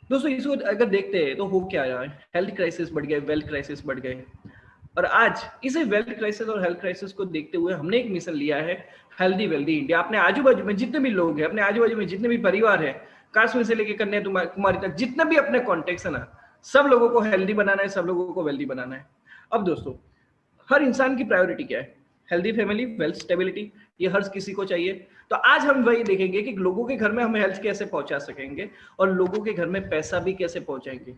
दोस्तों इसको अगर देखते हैं तो हो क्या रहा है, हेल्थ क्राइसिस बढ़ गए, वेल्थ क्राइसिस बढ़ गए। और आज इसे वेल्थ क्राइसिस और हेल्थ क्राइसिस को देखते हुए हमने एक मिशन लिया है, हेल्दी वेल्दी इंडिया। अपने आजू बाजू में जितने भी लोग हैं, अपने आजू बाजू में जितने भी परिवार है, काश्मीर से लेकर कन्याकुमारी तक जितने भी अपने कॉन्टेक्ट है ना, सब लोगों को हेल्दी बनाना है, सब लोगों को वेल्दी बनाना है। अब दोस्तों हर इंसान की प्रायोरिटी क्या है? हेल्दी फैमिली, वेल्थ स्टेबिलिटी, ये हर किसी को चाहिए। तो आज हम वही देखेंगे कि लोगों के घर में हम हेल्थ कैसे पहुंचा सकेंगे और लोगों के घर में पैसा भी कैसे पहुंचाएंगे।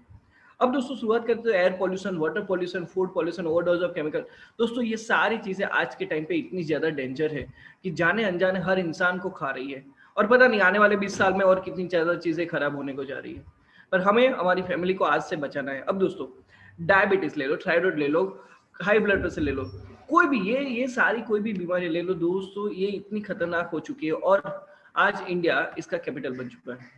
अब दोस्तों शुरुआत करते हैं air pollution, water pollution, food pollution, overdose of chemical. दोस्तों ये सारी चीजें आज के टाइम पे इतनी ज्यादा डेंजर है कि जाने अनजाने हर इंसान को खा रही है, और पता नहीं आने वाले 20 साल में और कितनी ज्यादा चीजें खराब होने को जा रही है। पर हमें हमारी फैमिली को आज से बचाना है। अब दोस्तों डायबिटीज ले लो, थायराइड ले लो, हाई ब्लड प्रेशर ले लो, कोई भी ये सारी कोई भी बीमारी ले लो दोस्तों, ये इतनी खतरनाक हो चुकी है। और आज इंडिया इसका कैपिटल बन चुका है।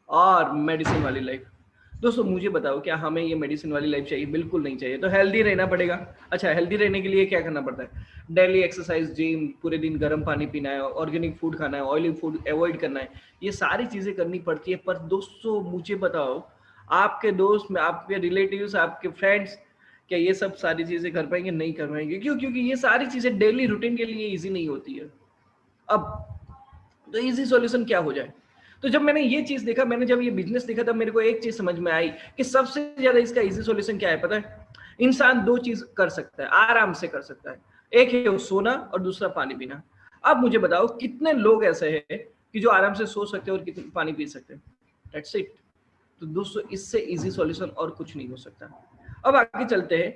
और मेडिसिन वाली लाइफ, दोस्तों मुझे बताओ क्या हमें ये मेडिसिन वाली लाइफ चाहिए? बिल्कुल नहीं चाहिए। तो हेल्दी रहना पड़ेगा। अच्छा, हेल्दी रहने के लिए क्या करना पड़ता है? डेली एक्सरसाइज, जिम, पूरे दिन गर्म पानी पीना है, ऑर्गेनिक फूड खाना है, ऑयली फूड अवॉइड करना है, ये सारी चीजें करनी पड़ती है। पर दोस्तों मुझे बताओ, आपके दोस्त में, आपके रिलेटिव्स, आपके फ्रेंड्स, क्या ये सब सारी चीजें कर पाएंगे? नहीं कर पाएंगे। क्यों? क्योंकि ये सारी चीजें डेली रूटीन के लिए इजी नहीं होती है। अब तो इजी सॉल्यूशन क्या हो जाए? तो जब मैंने ये चीज देखा, मैंने जब ये बिजनेस देखा, तब मेरे को एक चीज समझ में आई कि सबसे ज्यादा इसका इजी सॉल्यूशन क्या है पता है? इंसान दो चीज कर सकता है, आराम से कर सकता है। एक है वो सोना और दूसरा पानी पीना। अब मुझे बताओ कितने लोग ऐसे हैं कि जो आराम से सो सकते हैं और कितने पानी पी सकते हैं? That's it. तो दोस्तों इससे इजी सॉल्यूशन और कुछ नहीं हो सकता। अब आगे चलते हैं,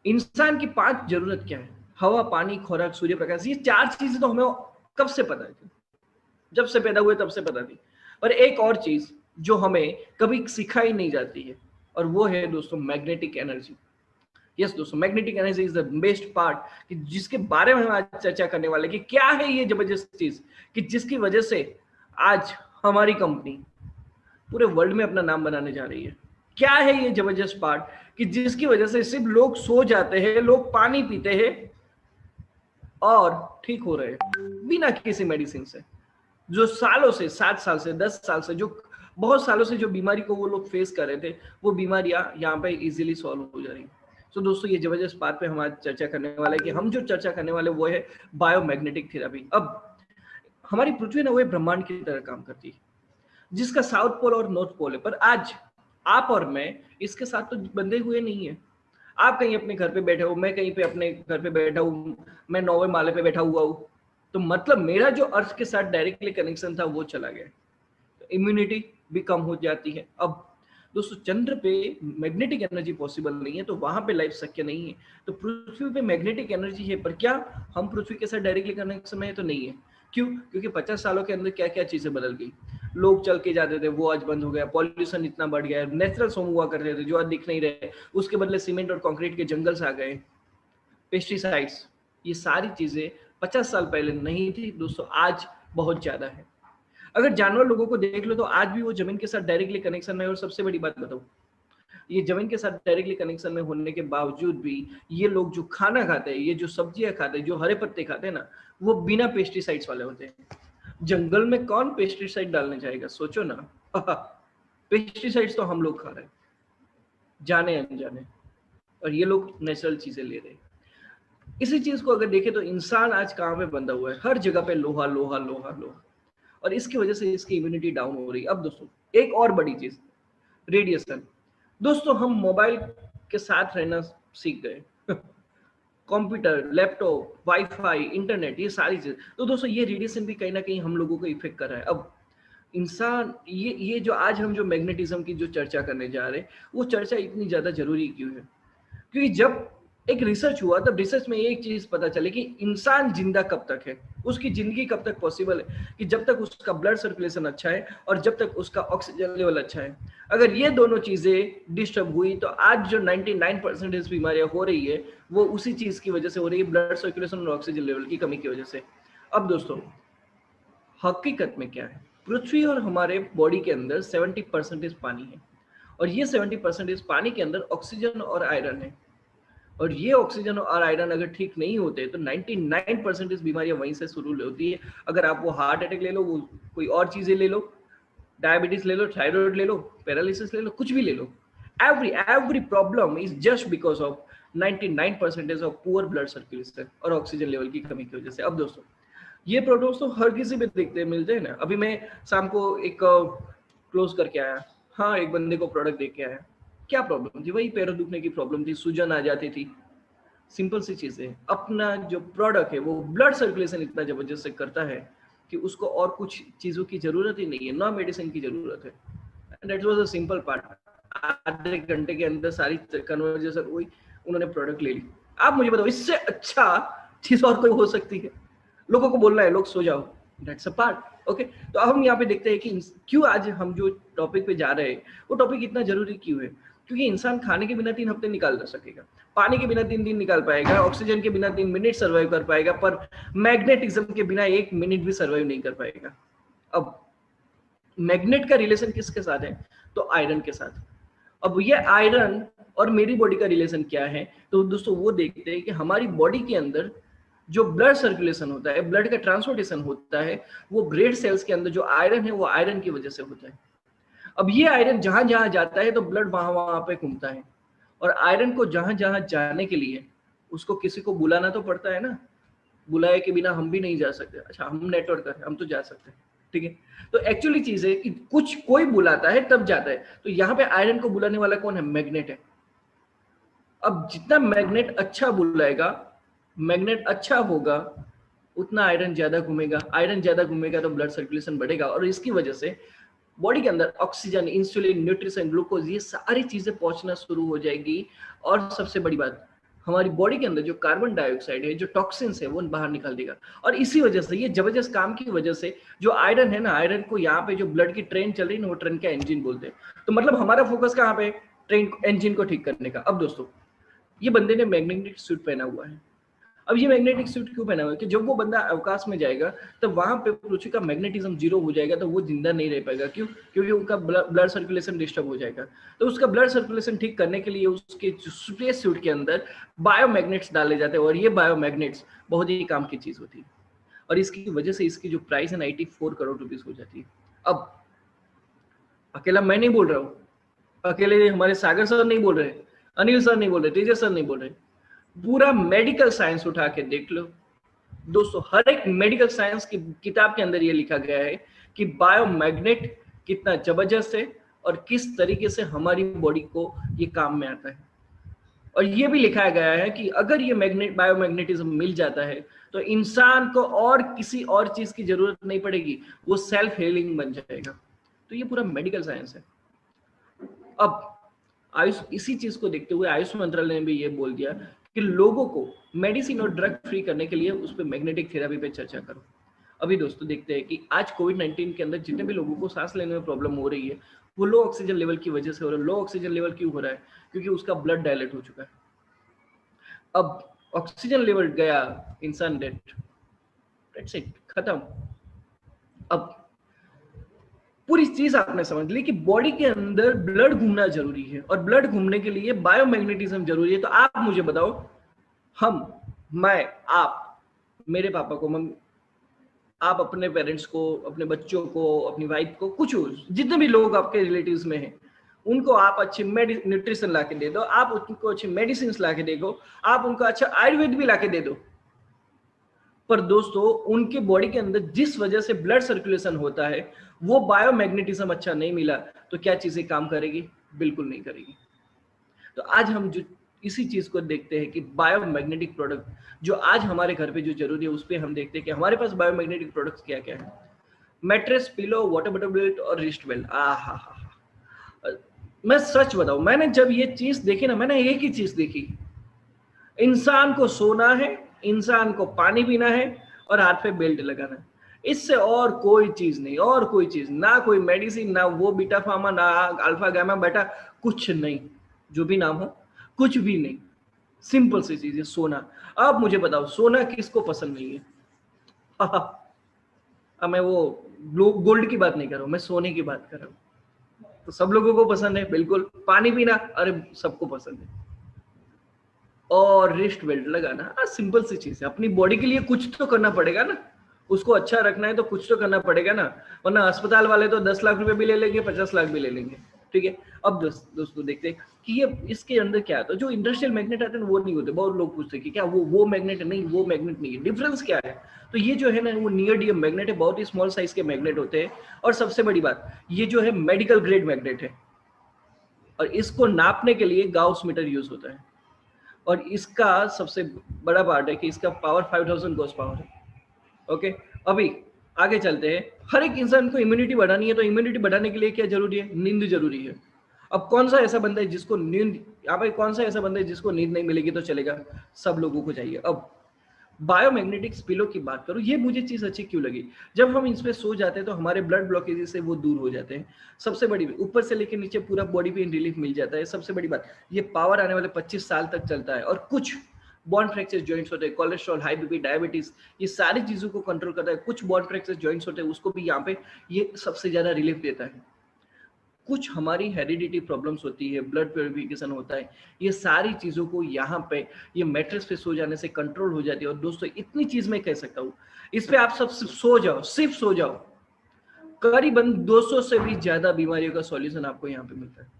इंसान की 5 जरूरत क्या है? हवा, पानी, खुराक, सूर्य प्रकाश। ये 4 चीजें तो हमें कब से पता है, जब से पैदा हुए तब से पता थी। पर एक और चीज जो हमें कभी सिखाई नहीं जाती है, और वो है दोस्तों मैग्नेटिक एनर्जी। यस दोस्तों, magnetic energy is the best part, कि जिसके बारे में हम आज चर्चा करने वाले कि क्या है ये जबरदस्त चीज कि जिसकी वजह से आज हमारी कंपनी पूरे वर्ल्ड में अपना नाम बनाने जा रही है। क्या है ये जबरदस्त पार्ट कि जिसकी वजह से सिर्फ लोग सो जाते हैं, लोग पानी पीते हैं और ठीक हो रहे हैं बिना किसी मेडिसिन से। जो सालों से, 7 साल से, 10 साल से, जो बहुत सालों से जो बीमारी को वो लोग फेस कर रहे थे, वो बीमारियां यहाँ पे इजीली सॉल्व हो जा रही। तो दोस्तों ये जबरदस्त बात पे हम आज चर्चा करने वाले हैं कि हम जो चर्चा करने वाले वो है बायोमैग्नेटिक थेरेपी। अब हमारी पृथ्वी ना वो ब्रह्मांड की तरह काम करती है, जिसका साउथ पोल और नॉर्थ पोल है। पर आज आप और मैं इसके साथ तो बंधे हुए नहीं है। आप कहीं अपने घर पे बैठे हो, मैं कहीं पे अपने घर पे बैठा हूँ, मैं 9वें माले पे बैठा हुआ हूँ। तो मतलब मेरा जो अर्थ के साथ डायरेक्टली कनेक्शन था वो चला गया। तो इम्यूनिटी भी कम हो जाती है। अब दोस्तों चंद्र पे मैग्नेटिक एनर्जी पॉसिबल नहीं है, तो वहां पे लाइफ शक्य नहीं है। तो पृथ्वी पे मैग्नेटिक एनर्जी है, पर क्या हम पृथ्वी के साथ डायरेक्टली कनेक्शन में है? तो नहीं है। क्यों? क्योंकि 50 सालों के अंदर क्या क्या चीजें बदल गई। लोग चल के जाते थे, वो आज बंद हो गया। पॉल्यूशन इतना बढ़ गया है। नेचुरल सोम हुआ करते थे जो आज दिख नहीं रहे, उसके बदले सीमेंट और कंक्रीट के जंगल्स आ गए। पेस्टिसाइड्स, ये सारी चीजें 50 साल पहले नहीं थी दोस्तों, आज बहुत ज्यादा है। अगर जानवर लोगों को देख लो तो आज भी वो जमीन के साथ डायरेक्टली कनेक्शन में है। और सबसे बड़ी बात बताऊं, ये जमीन के साथ डायरेक्टली कनेक्शन में होने के बावजूद भी ये लोग जो खाना खाते हैं, ये जो सब्जियां खाते हैं, जो हरे पत्ते खाते हैं ना, वो बिना पेस्टिसाइड्स वाले होते हैं। जंगल में कौन पेस्टिसाइड डालने जाएगा? सोचो ना। पेस्टिसाइड्स तो हम लोग खा रहे हैं जाने अनजाने, और ये लोग नेचुरल चीजें ले रहे हैं। इसी चीज को अगर देखें तो इंसान आज कहाँ पे बंधा हुआ है? हर जगह पे लोहा लोहा लोहा लोहा, और इसकी वजह से इसकी इम्यूनिटी डाउन हो रही है। अब दोस्तों एक और बड़ी चीज, रेडिएशन। दोस्तों हम मोबाइल के साथ रहना सीख गए। कंप्यूटर, लैपटॉप, वाईफाई, इंटरनेट, ये सारी चीज, तो दोस्तों ये रेडिएशन भी कहीं ना कहीं हम लोगों को इफेक्ट कर रहा है। अब इंसान, ये जो आज हम जो मैग्नेटिज्म की जो चर्चा करने जा रहे हैं, वो चर्चा इतनी ज्यादा जरूरी क्यों है? क्योंकि जब एक रिसर्च हुआ, तब रिसर्च में एक चीज पता चली कि इंसान जिंदा कब तक है, उसकी जिंदगी कब तक पॉसिबल है, कि जब तक उसका ब्लड सर्कुलेशन अच्छा है और जब तक उसका ऑक्सीजन लेवल अच्छा है। अगर ये दोनों चीजें डिस्टर्ब हुई तो आज जो 99% बीमारियां हो रही है, वो उसी चीज की वजह से हो रही है, ब्लड सर्कुलेशन और ऑक्सीजन लेवल की कमी की वजह से। अब दोस्तों हकीकत में क्या है? पृथ्वी और हमारे बॉडी के अंदर 70% पानी है, और ये 70% पानी के अंदर ऑक्सीजन और आयरन है। और ये ऑक्सीजन और आयरन अगर ठीक नहीं होते तो 99% बीमारियां वहीं से शुरू होती है। अगर आप वो हार्ट अटैक ले लो, वो कोई और चीजें ले लो, डायबिटीज ले लो, थायराइड ले लो, पैरालिसिस ले लो, कुछ भी ले लो, every problem is just because of 99% of poor blood circulation और ऑक्सीजन लेवल की कमी की वजह से। अब दोस्तों ये प्रॉब्लम्स तो हर किसी पे देखते मिलते हैं ना। अभी मैं शाम को एक क्लोज करके आया, हाँ एक बंदे को प्रोडक्ट दे के आया, क्या प्रॉब्लम थी? वही पैरों दुखने की प्रॉब्लम थी, सूजन आ जाती थी, सिंपल सी चीज है। अपना जो प्रोडक्ट है वो ब्लड सर्कुलेशन इतना जबरदस्त से करता है कि उसको और कुछ चीजों की जरूरत ही नहीं है, ना मेडिसिन की जरूरत है। And that was a simple part. आधे घंटे के अंदर सारी कन्वर्जेशन हुई, उन्होंने प्रोडक्ट ले ली। आप मुझे बताओ इससे अच्छा चीज और कोई हो सकती है? लोगों को बोलना है लोग सो जाओ, दैट्स अ पार्ट। ओके, तो अब हम यहाँ पे देखते हैं कि क्यों आज हम जो टॉपिक पे जा रहे हैं वो टॉपिक इतना जरूरी क्यों है। क्योंकि इंसान खाने के बिना 3 हफ्ते निकाल ना सकेगा, पानी के बिना 3 दिन निकाल पाएगा, ऑक्सीजन के बिना 3 मिनट सर्वाइव कर पाएगा, पर मैग्नेटिज्म के बिना 1 मिनट भी सर्वाइव नहीं कर पाएगा। अब मैग्नेट का रिलेशन किसके साथ है? तो आयरन के साथ। अब ये आयरन और मेरी बॉडी का रिलेशन क्या है? तो दोस्तों वो देखते हैं कि हमारी बॉडी के अंदर जो ब्लड सर्कुलेशन होता है, ब्लड का ट्रांसपोर्टेशन होता है, वो ब्लड सेल्स के अंदर जो आयरन है वो आयरन की वजह से होता है। अब ये आयरन जहां जहां जाता है तो ब्लड वहां वहां पे घूमता है, और आयरन को जहां जहां जाने के लिए उसको किसी को बुलाना तो पड़ता है ना। बुलाए के बिना हम भी नहीं जा सकते। अच्छा हम नेटवर्क कर, हम तो जा सकते हैं, ठीक है। तो एक्चुअली चीज है कि कुछ कोई बुलाता है तब जाता है। तो यहाँ पे आयरन को बुलाने वाला कौन है? मैग्नेट है। अब जितना मैग्नेट अच्छा बुलाएगा, मैग्नेट अच्छा होगा, उतना आयरन ज्यादा घूमेगा। आयरन ज्यादा घूमेगा तो ब्लड सर्कुलेशन बढ़ेगा, और इसकी वजह से बॉडी के अंदर ऑक्सीजन, इंसुलिन, न्यूट्रिशन, ग्लूकोज, ये सारी चीजें पहुंचना शुरू हो जाएगी। और सबसे बड़ी बात, हमारी बॉडी के अंदर जो कार्बन डाइऑक्साइड है, जो टॉक्सिन्स है, वो बाहर निकाल देगा। और इसी वजह से, ये जबरदस्त काम की वजह से, जो आयरन है ना, आयरन को यहाँ पे जो ब्लड की ट्रेन चल रही है ना, वो ट्रेन का इंजन बोलते हैं। तो मतलब हमारा फोकस कहाँ पे? ट्रेन इंजन को ठीक करने का। अब दोस्तों ये बंदे ने मैग्नेटिक सूट पहना हुआ है। अब ये मैग्नेटिक सूट क्यों पहना हुआ है? कि जब वो बंदा अवकाश में जाएगा तो वहां पे पृथ्वी का मैग्नेटिज्म 0 हो जाएगा, तो वो जिंदा नहीं रह पाएगा। क्यों? क्योंकि उनका ब्लड सर्कुलेशन डिस्टर्ब हो जाएगा। तो उसका ब्लड सर्कुलेशन ठीक करने के लिए उसके स्पेस सूट के अंदर बायोमैग्नेट्स डाले जाते हैं, और ये बायोमैग्नेट्स बहुत ही काम की चीज होती है। और इसकी वजह से इसकी जो प्राइस है 94 करोड़ रुपीज हो जाती है। अब अकेला मैं नहीं बोल रहा हूँ, अकेले हमारे सागर सर नहीं बोल रहे, अनिल सर नहीं बोल रहे, तेजस सर नहीं बोल रहे, पूरा मेडिकल साइंस उठा के देख लो दोस्तों। हर एक मेडिकल साइंस की किताब के अंदर ये लिखा गया है कि बायोमैग्नेट कितना जबरदस्त है और किस तरीके से हमारी बॉडी को ये काम में आता है। और ये भी लिखा गया है कि अगर ये बायोमैग्नेटिज्म मिल जाता है तो इंसान को और किसी और चीज की जरूरत नहीं पड़ेगी, वो सेल्फ हीलिंग बन जाएगा। तो ये पूरा मेडिकल साइंस है। अब आयुष, इसी चीज को देखते हुए आयुष मंत्रालय ने भी ये बोल दिया कि लोगों को मेडिसिन और ड्रग फ्री करने के लिए उस पर मैग्नेटिक थेरेपी पे चर्चा करो। अभी दोस्तों देखते हैं कि आज कोविड-19 के अंदर जितने भी लोगों को सांस लेने में प्रॉब्लम हो रही है, वो लो ऑक्सीजन लेवल की वजह से हो रहा है। लो ऑक्सीजन लेवल क्यों हो रहा है? क्योंकि उसका ब्लड डायलेट हो चुका है। अब ऑक्सीजन लेवल गया, इंसान डेड, दैट्स इट, खत्म। अब पूरी चीज आपने समझ ली कि बॉडी के अंदर ब्लड घूमना जरूरी है, और ब्लड घूमने के लिए बायोमैग्नेटिज्म जरूरी है। तो आप मुझे बताओ, हम, मैं, आप, मेरे पापा को, मम्मी, आप अपने पेरेंट्स को, अपने बच्चों को, अपनी वाइफ को, कुछ जितने भी लोग आपके रिलेटिव्स में हैं, उनको आप अच्छी न्यूट्रिशन ला के दे दो, आप उनको अच्छी मेडिसिन ला के दे दो, आप उनको अच्छा आयुर्वेद भी ला के दे दो, पर दोस्तों उनके बॉडी के अंदर जिस वजह से ब्लड सर्कुलेशन होता है वो बायोमैग्नेटिज्म अच्छा नहीं मिला, तो क्या चीजें काम करेगी? बिल्कुल नहीं करेगी। तो आज हम जो इसी चीज को देखते हैं कि बायोमैग्नेटिक प्रोडक्ट जो आज हमारे घर पे जो जरूरी है, उस पर हम देखते हैं कि हमारे पास बायोमैग्नेटिक प्रोडक्ट्स क्या क्या है। Mattress, pillow, water bottle belt और रिस्ट बेल्ट। मैं सच बताऊं, मैंने जब ये चीज देखी ना, मैंने एक ही चीज देखी, इंसान को सोना है, इंसान को पानी पीना है और हाथ पे बेल्ट लगाना है। इससे और कोई चीज नहीं, और कोई चीज ना, कोई मेडिसिन ना, वो बीटा फार्मा ना अल्फा गामा बेटा, कुछ नहीं, जो भी नाम हो, कुछ भी नहीं। सिंपल सी चीज है, सोना। अब मुझे बताओ, सोना किसको पसंद नहीं है? अब मैं वो गोल्ड की बात नहीं कर रहा हूं, मैं सोने की बात कर रहा हूं। तो सब लोगों को पसंद है, बिल्कुल। पानी पीना, अरे सबको पसंद है। और रिस्ट बेल्ट लगाना, सिंपल सी चीज है, अपनी बॉडी के लिए कुछ तो करना पड़ेगा ना। उसको अच्छा रखना है तो कुछ तो करना पड़ेगा ना, वरना अस्पताल वाले तो 10 लाख रुपए भी ले लेंगे, 50 लाख भी ले लेंगे। ठीक है, अब दोस्तों देखते हैं कि ये इसके अंदर क्या आता है। जो इंडस्ट्रियल मैग्नेट आते हैं वो नहीं होते। बहुत लोग पूछते हैं कि क्या वो मैग्नेट है? नहीं, वो मैग्नेट नहीं है। डिफरेंस क्या है? तो ये जो है ना, वो नियोडियम मैग्नेट है, बहुत ही स्मॉल साइज के मैग्नेट होते हैं। और सबसे बड़ी बात, ये जो है मेडिकल ग्रेड मैग्नेट है, और इसको नापने के लिए गाउस मीटर यूज होता है। और इसका सबसे बड़ा पार्ट है कि इसका पावर 5000 गॉस पावर है। ओके, अभी आगे चलते हैं। हर एक इंसान को इम्यूनिटी बढ़ानी है, तो इम्यूनिटी बढ़ाने के लिए क्या जरूरी है? नींद जरूरी है। अब कौन सा ऐसा बंदा है जिसको नींद, यहाँ पे कौन सा ऐसा बंदा है जिसको नींद नहीं मिलेगी तो चलेगा? सब लोगों को चाहिए। अब बायोमैग्नेटिक्स पिलो की बात करूं, ये मुझे चीज अच्छी क्यों लगी? जब हम इस पे सो जाते हैं तो हमारे ब्लड ब्लॉकेजेस से वो दूर हो जाते हैं। सबसे बड़ी, ऊपर से लेकर नीचे पूरा बॉडी पेन रिलीफ मिल जाता है। सबसे बड़ी बात, ये पावर आने वाले 25 साल तक चलता है। और कुछ बॉन्ड फ्रैक्चर जॉइंट्स होते हैं, कोलेस्ट्रॉल, हाई बीपी, डायबिटीज, ये सारी चीजों को कंट्रोल करता है। कुछ बॉन्ड फ्रैक्चर जॉइंट्स होते हैं, उसको भी यहाँ पे ये सबसे ज्यादा रिलीफ देता है। कुछ हमारी हेरिडिटी प्रॉब्लम्स होती है, ब्लड प्योरिफिकेशन होता है, ये सारी चीजों को यहाँ पे ये मैट्रेस पे सो जाने से कंट्रोल हो जाती है। और दोस्तों इतनी चीज मैं कह सकता हूँ, इस पे आप सब सो जाओ, सिर्फ सो जाओ, करीबन 200 से भी ज्यादा बीमारियों का सॉल्यूशन आपको यहाँ पे मिलता है।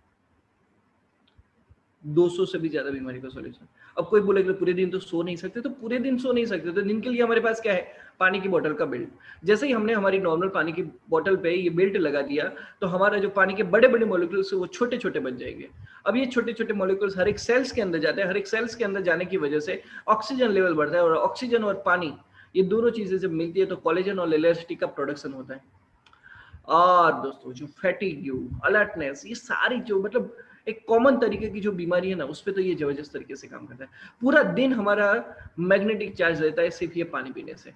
200 से भी ज्यादा बीमारी का सॉल्यूशन। अब कोई बोलेगा पूरे दिन तो सो नहीं सकते, तो पूरे दिन सो नहीं सकते, तो दिन के लिए हमारे पास क्या है? पानी की बोतल का बेल्ट। जैसे ही हमने हमारी नॉर्मल पानी की बोतल पे ये बेल्ट लगा दिया, तो हमारा जो पानी के बड़े बड़े मॉलिक्यूल्स है वो छोटे छोटे बन जाएंगे। अब ये छोटे छोटे मॉलिक्यूल्स हर एक सेल्स के अंदर जाते हैं। हर एक सेल्स के अंदर जाने की वजह से ऑक्सीजन लेवल बढ़ता है, और ऑक्सीजन और पानी, ये दोनों चीजें जब मिलती है तो कोलेजन और इलास्टिन का प्रोडक्शन होता है। और दोस्तों जो फैटिग, अलर्टनेस, ये सारी जो मतलब एक कॉमन तरीके की जो बीमारी है ना, उस पे तो ये जबरदस्त तरीके से काम करता है। पूरा दिन हमारा मैग्नेटिक चार्ज रहता है सिर्फ ये पानी पीने से।